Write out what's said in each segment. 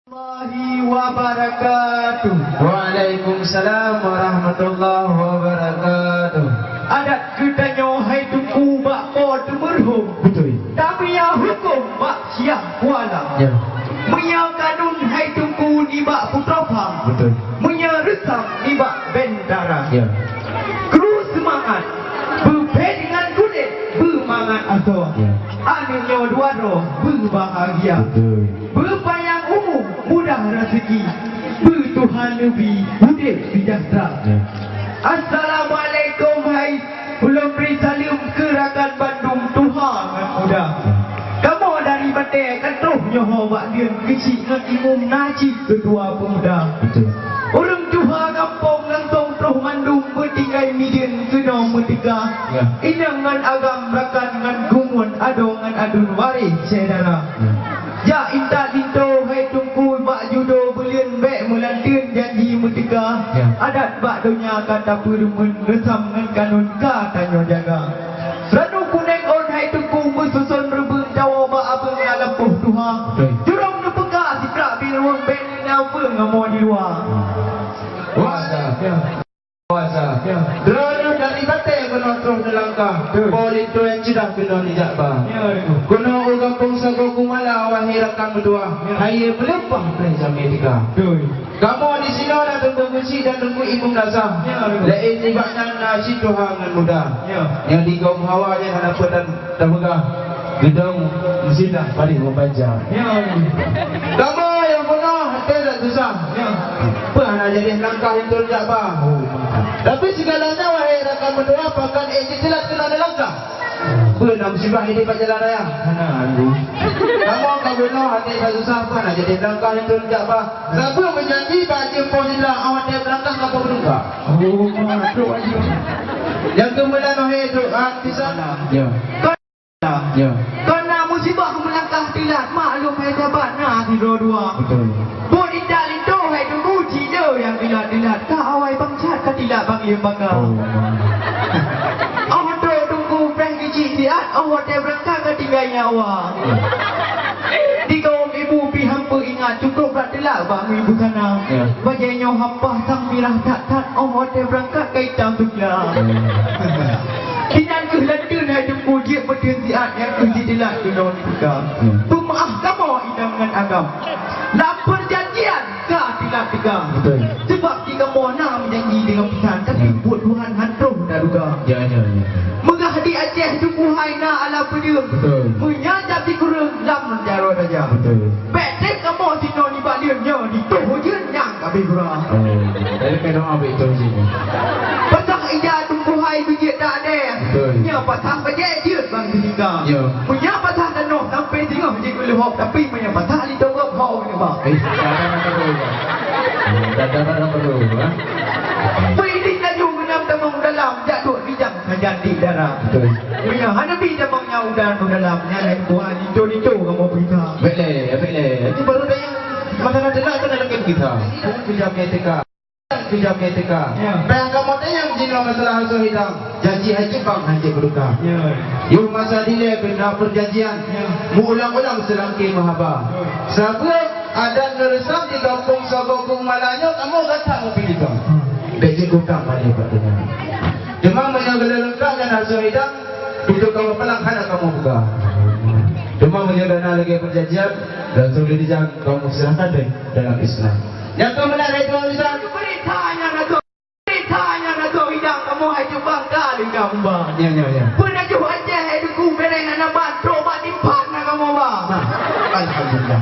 Warahmatullahi wabarakatuh. Waalaikumsalam warahmatullahi wabarakatuh. Adat kita nyohai tuku bak po tu merhum. Betul. Tapi yang hukum bak siap kuala. Ya. Menyang kanun hai tuku ni bak putrafang. Betul. Menyang resam ni bak bendara. Ya. Kru semangat. Berped dengan kulit. Bermangat atau. Ya. Anu nyo dua roh. Berbahagia. Betul. Berpayang umum. Mudah rezeki. Bertuhan Nabi. Hidup sejahtera. Ya. Assalamualaikum, hai ulun beri salam ke rakan Bandung Tuhan muda. Kamu dari Batik kan terus nyoho wak dia kecil dengan imum najib kedua pemuda. Betul. Orang Tuhan kampung langsung terus mandung bertinggai midin kena merdeka. Ya. Inangan agam rakan dengan gumun adongan adun waris saudara. Ya. Ya inta linto hai tungku bak judo belian bek mulantin janji merdeka. Ya. Adat bak dunia kata perumun resam dengan kanun katanya jaga. Ranu kuning on hai tungku bersusun rebun jawa bak abang alampuh Tuhan. Betul. Jurong nepeka sikrak biruang ben apa ngamo di luar. Puasa. Ya. Puasa. Ya. Drone dari Batik kena terus nelangkah. Polis tu yang cedah kena dijabah. Ya. Kena orang pungsa kumala wahai rakan berdua. Hai berlepas dari Amerika. Betul. Kamu di sini dah tunggu kunci dan tunggu imam nazar. Ya. Lain tibaknya nasi Tuhan dengan mudah. Ya. Yang di kaum hawa yang ada apa dan terpegah. Gedung mesti dah balik membaca. Ya. Kamu yang pernah hati dan susah. Ya. Pernah jadi langkah itu tidak bah. Tapi segalanya wahai rakan berdua bahkan jelas kena ada langkah. Pernah musibah ini pada jalan raya. Mana aku? Kamu kau benar hati dan susah pernah jadi langkah itu tidak bah. Siapa menjanji baca posilah awak dia berangkat apa berangkat? Oh, masuk aja. Yang kemudian wahai doa kisah. Ya. Ya. Karena musibah melangkah tilat maklum hai jabat nah di dua. Betul. Pun indah lintu hai tunggu cina yang tilat-tilat ka awai bangsat ka tilat bang ia bangga. Awak tu tunggu prank kecil tiat awak dia berangkat ke tinggalnya awak. Di kaum ibu pi hampa ingat cukup rak tilat bang ibu sana. Ya. Bajanya hampa sang mirah tak awak dia berangkat ke hitam tukla. Kinan ke London hai tunggu dia berdun siat yang ke jidilat ke daun juga. Pemaaf kamu idam dengan agam. Nak perjanjian kah tidak tegang. Betul. Sebab jika mohon menjanji dengan pesan tapi buat Tuhan hantum dah duga. Ya. Megah di Aceh tunggu hai na ala pedum. Betul. Menyajab di kurung lam jaro saja. Betul. Betek kamu sino ni baliannya di toh je nyang kabeh kurang. Dari kena ambil itu sini. Pasang ida tunggu hai biji tak ada. Betul. Nya pasang bejek dia bang ketika. Ya. Punya pasang danoh sampai tengah biji boleh hop tapi punya pasang li togok hau ni bang. Dah perlu. Pilih laju menam temang dalam jatuh bijak sajan di darah. Betul. Punya hanabi temangnya udan tu dalam nyalai buah itu kamu berita. Boleh. Itu baru dah yang makanan telah kena lagi kita. Kejap etika. Ya. Bayang kamu tu yang jino masalah hasil hitam. Janji haji bang haji berduka. Ya. Yung masa dile benda perjanjian. Ya. Mengulang-ulang selangkih mahaba. Sebab ada ngeresam di kampung Sagokung Malanyo, kamu kata mau pilih kau. Bejik hutang balik Pak Dengan. Demam menjaga lengkap dan hasil hitam. Untuk kamu pelang kada kamu buka. Demam menjaga lagi perjanjian. Dan sudah dijaga kamu silahkan dalam Islam. Yang kemudian itu Islam. Beritanya nak hidang kamu hai cuba kali kamu bang. Ya. Pernah jauh aja hai duku bereng anak bantro bak timpan nak kamu bang. Alhamdulillah.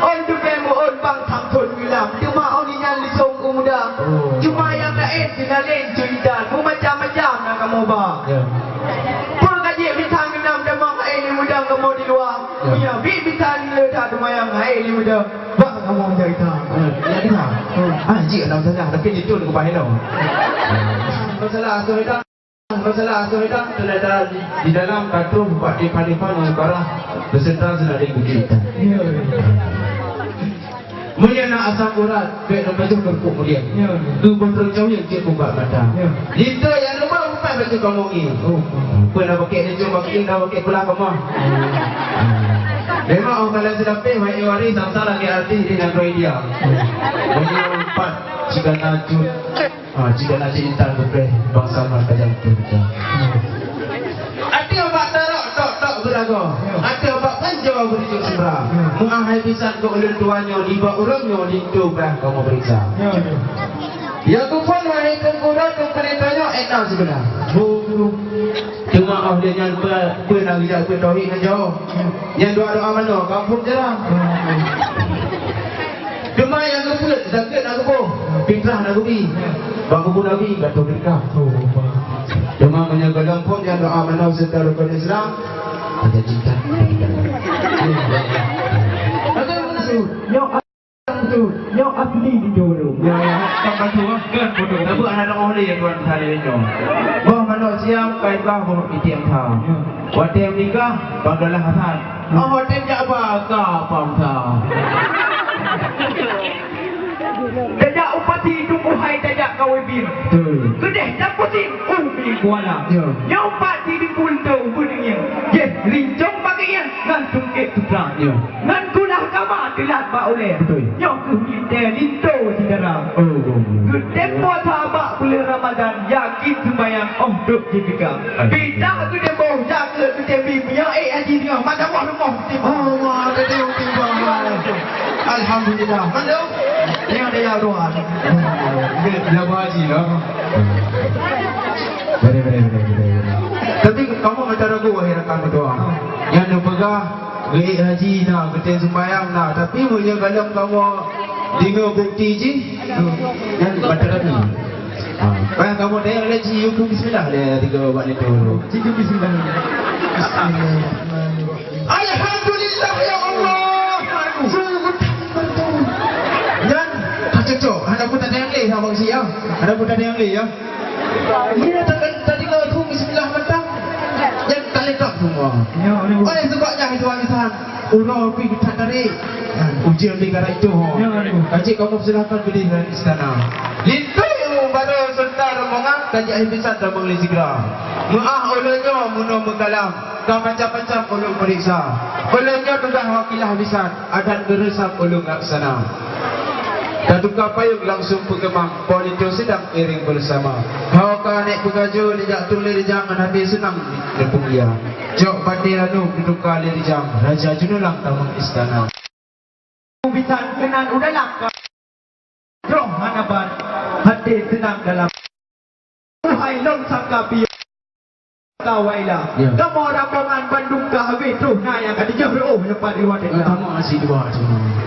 On tu bemo on bang tangton wilam. Cuma on ni yang lisong muda. Cuma yang lain tinggal lain cerita. Macam-macam nak kamu bang. Ya. Pergaji bintang enam demang hai ni muda kamu di luar. Ya, bintang ni letak demayang hai ni muda. Bang kamu cerita. Ya dah. Haji ada masalah tapi itu nak bahan tau. Masalah asuh hitam terletak di dalam kartu parti-parti negara beserta senada kita. Mulia nak asam urat, baik nak baca berkuk mulia. Tu betul jauh yang cik buka mata. Itu yang lupa bukan baca kamu ni. Pernah pakai ni cuma pakai dah pakai pula kamu. Memang orang kalau sudah pay mai wari sama lagi arti dengan kau dia. Bagi empat jika najud, jika najud intan berpeh bangsa mereka jam tu. Arti apa tak berago. Arti apa panjang berijuk semra. Menghai pisan ke ulun tuanya di bawah orangnya di tu bah kamu periksa. Ya tu pun mai tengkuda tu peritanya enak sebenar. Cuma Allah dia yang pernah bijak tauhid dengan jauh. Yang doa-doa mana kampung jarang. Cuma yang keput sakit nak kepo. Fitrah nak kubi. Bang kubu Nabi kata berkah. Cuma menjaga lampun yang doa mana serta rukun Islam. Ada cinta. Ada mana tu? Yang asli di dulu. Ya, sampai tu kan bodoh. Tapi anak orang dia yang tuan saya ini. Bahawa manusia kaitlah bahawa itiam thang. Watem nikah banggalah hasan. Watem jak apa bangsa. Dajak upati tumbuhai dajak kawibin. Kedeh tak pusing umi kuala. Yang upati di punta bunyinya. Yes, rincong bagian ngan tungkit tutrang. Ngan kulah kama dilat ba oleh. Yang kita linto di dalam. Kedeh puasa bak bulan Ramadan yakin sembahyang duk jika. Bidah kedeh boh jaga kedeh bimbing haji dia macam wah rumah. Allah kedeh timbang. Alhamdulillah. Mana? Yang ada yang doa. Dia haji lah. Betul. Tapi kamu macam ragu wahai rakan berdoa. Yang dia pegah gaya haji nak, betul sembahyang nak. Tapi punya kalau kamu dengar bukti je, yang baca lagi. Bayang kamu dah yang haji, hukum bismillah dia tiga buat itu. Tiga bismillah. Alhamdulillah ya Allah. Cocok, ada pun tak ada yang leh sama si ya. Ada pun tak ada yang leh ya. Ini tadi kau tu bismillah mentang. Jangan tak letak semua. Oleh sebabnya itu warisan. Urau pergi kita tarik. Ujian negara itu. Kaji kamu silakan berdiri di istana. Lintu baru serta rombongan kaji ahimpisan dan mengelis segera. Mu'ah olehnya muno mengkalam. Kau macam-macam ulung periksa. Olehnya tugas wakilah habisan. Adan geresak ulung laksana. Datukah payung langsung pengemang. Politik sedang iring bersama. Kau kan naik pegaju lijak tulis lijak menhati senang lepung dia. Jok batir anu duduk kali lijak. Raja junulang tamang istana. Bisan kenan udah langkah. Roh hanaban hati senang dalam. Hai long sangkapi. Kawailah. Kamu orang Bongan Bandung kahwin tu nah yang kata jauh lepas riwayat itu. Kamu masih dua tu.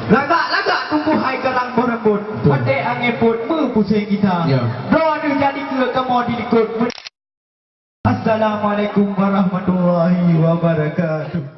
Lagak tunggu hai garang borabut. Pate angin put pusing kita. Doa ni jadi ke kamu diikut. Assalamualaikum warahmatullahi wabarakatuh.